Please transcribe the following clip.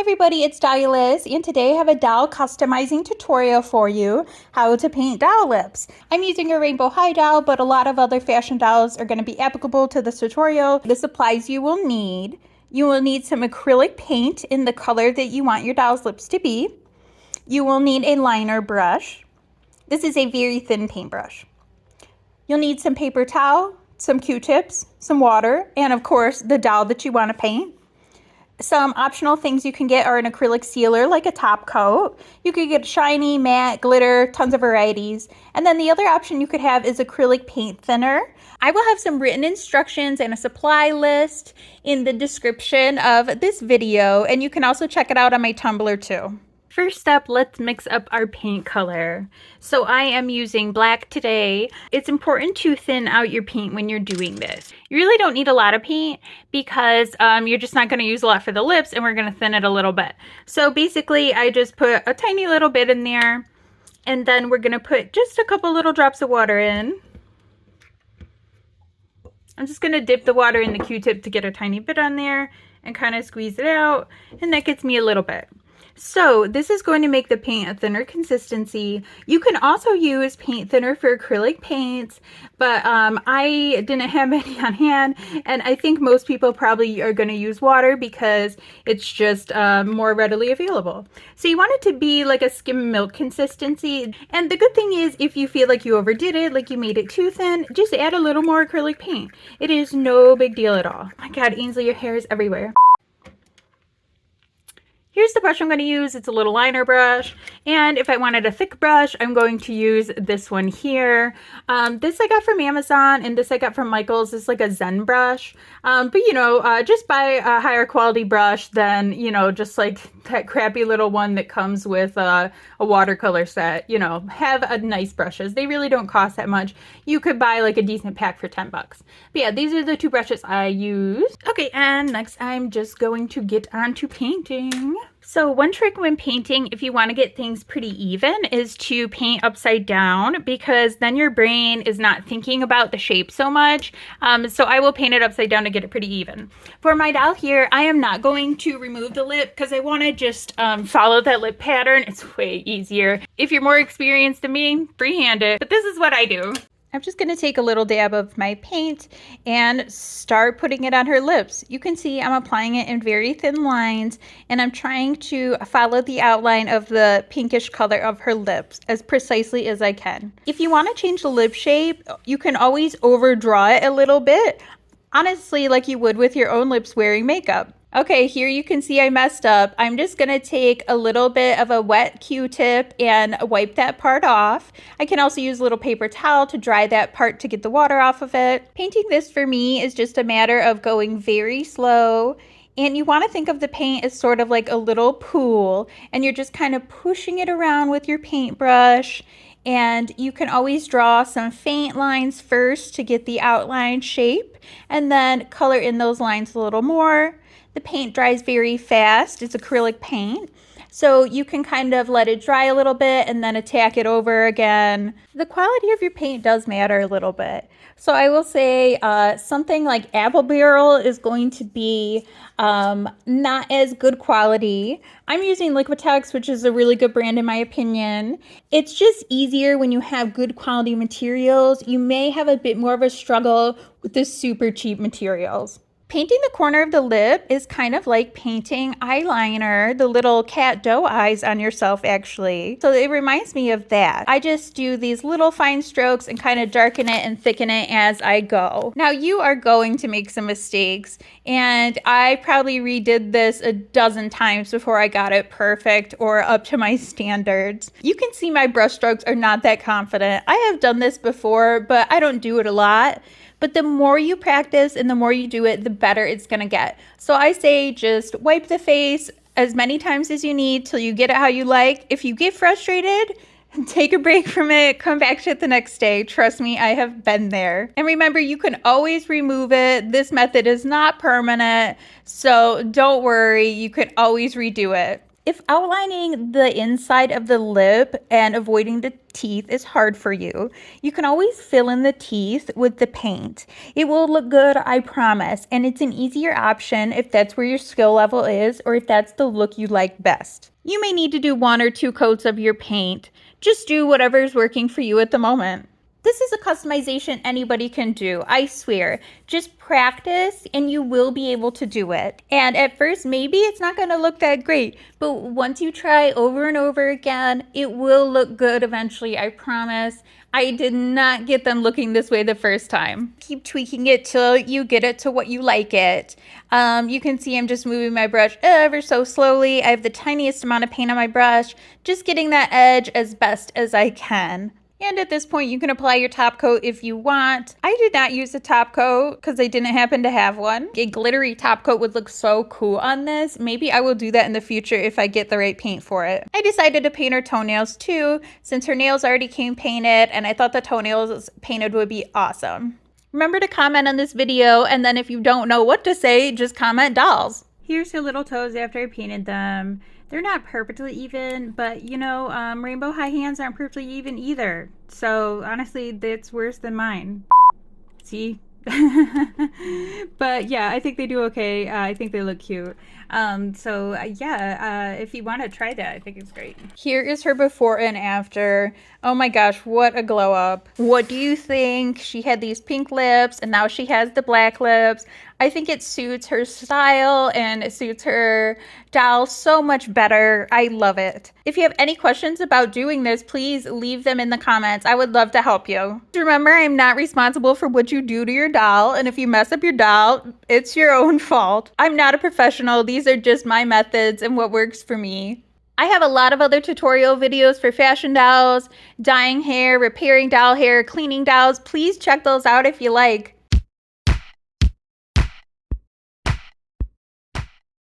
everybody, it's Dollulus, and today I have a doll customizing tutorial for you, how to paint doll lips. I'm using a rainbow high doll, but a lot of other fashion dolls are going to be applicable to this tutorial. The supplies you will need some acrylic paint in the color that you want your doll's lips to be. You will need a liner brush. This is a very thin paintbrush. You'll need some paper towel, some Q-tips, some water, and of course the doll that you want to paint. Some optional things you can get are an acrylic sealer, like a top coat. You could get shiny, matte, glitter, tons of varieties. And then the other option you could have is acrylic paint thinner. I will have some written instructions and a supply list in the description of this video, and you can also check it out on my Tumblr too. First up, let's mix up our paint color. So I am using black today. It's important to thin out your paint when you're doing this. You really don't need a lot of paint because you're just not going to use a lot for the lips, and we're going to thin it a little bit. So basically I just put a tiny little bit in there, and then we're going to put just a couple little drops of water in. I'm just going to dip the water in the Q-tip to get a tiny bit on there and kind of squeeze it out, and that gets me a little bit. So this is going to make the paint a thinner consistency. You can also use paint thinner for acrylic paints, but I didn't have any on hand, and I think most people probably are going to use water because it's just more readily available. So you want it to be like a skim milk consistency, and the good thing is if you feel like you overdid it, like you made it too thin, just add a little more acrylic paint. It is no big deal at all. Oh my God, Ainsley, your hair is everywhere. Here's the brush I'm going to use. It's a little liner brush, and if I wanted a thick brush, I'm going to use this one here. This I got from Amazon, and this I got from Michael's. It's like a Zen brush, but you know, just buy a higher quality brush than, you know, just like that crappy little one that comes with a watercolor set. You know, have a nice brushes. They really don't cost that much. You could buy like a decent pack for 10 bucks. But yeah, these are the two brushes I use. Okay, and next I'm just going to get onto painting. So one trick when painting, if you want to get things pretty even, is to paint upside down, because then your brain is not thinking about the shape so much. So I will paint it upside down to get it pretty even. For my doll here, I am not going to remove the lip because I want to just follow that lip pattern. It's way easier. If you're more experienced than me, freehand it. But this is what I do. I'm just going to take a little dab of my paint and start putting it on her lips. You can see I'm applying it in very thin lines, and I'm trying to follow the outline of the pinkish color of her lips as precisely as I can. If you want to change the lip shape, you can always overdraw it a little bit, honestly, like you would with your own lips wearing makeup. Okay, here you can see I messed up. I'm just going to take a little bit of a wet Q-tip and wipe that part off. I can also use a little paper towel to dry that part to get the water off of it. Painting this for me is just a matter of going very slow. And you want to think of the paint as sort of like a little pool, and you're just kind of pushing it around with your paintbrush. And you can always draw some faint lines first to get the outline shape, and then color in those lines a little more. The paint dries very fast. It's acrylic paint, so you can kind of let it dry a little bit and then attack it over again. The quality of your paint does matter a little bit. So I will say something like Apple Barrel is going to be not as good quality. I'm using Liquitex, which is a really good brand in my opinion. It's just easier when you have good quality materials. You may have a bit more of a struggle with the super cheap materials. Painting the corner of the lip is kind of like painting eyeliner, the little cat doe eyes on yourself actually. So it reminds me of that. I just do these little fine strokes and kind of darken it and thicken it as I go. Now you are going to make some mistakes, and I probably redid this a dozen times before I got it perfect or up to my standards. You can see my brush strokes are not that confident. I have done this before, but I don't do it a lot. But the more you practice and the more you do it, the better it's going to get. So I say just wipe the face as many times as you need till you get it how you like. If you get frustrated, take a break from it, come back to it the next day. Trust me, I have been there. And remember, you can always remove it. This method is not permanent, so don't worry, you can always redo it. If outlining the inside of the lip and avoiding the teeth is hard for you, you can always fill in the teeth with the paint. It will look good, I promise, and it's an easier option if that's where your skill level is or if that's the look you like best. You may need to do 1 or 2 coats of your paint. Just do whatever's working for you at the moment. This is a customization anybody can do, I swear. Just practice and you will be able to do it. And at first, maybe it's not going to look that great, but once you try over and over again, it will look good eventually, I promise. I did not get them looking this way the first time. Keep tweaking it till you get it to what you like it. You can see I'm just moving my brush ever so slowly. I have the tiniest amount of paint on my brush, just getting that edge as best as I can. And at this point, you can apply your top coat if you want. I did not use a top coat because I didn't happen to have one. A glittery top coat would look so cool on this. Maybe I will do that in the future if I get the right paint for it. I decided to paint her toenails too, since her nails already came painted, and I thought the toenails painted would be awesome. Remember to comment on this video, and then if you don't know what to say, just comment dolls. Here's her little toes after I painted them. They're not perfectly even, but you know, rainbow high hands aren't perfectly even either. So honestly, that's worse than mine. See? But yeah, I think they do okay. I think they look cute. If you want to try that, I think it's great. Here is her before and after. Oh my gosh, what a glow up. What do you think? She had these pink lips and now she has the black lips. I think it suits her style and it suits her doll so much better. I love it. If you have any questions about doing this, please leave them in the comments. I would love to help you. Remember, I'm not responsible for what you do to your doll, and if you mess up your doll, it's your own fault. I'm not a professional. These are just my methods and what works for me. I have a lot of other tutorial videos for fashion dolls, dyeing hair, repairing doll hair, cleaning dolls. Please check those out if you like.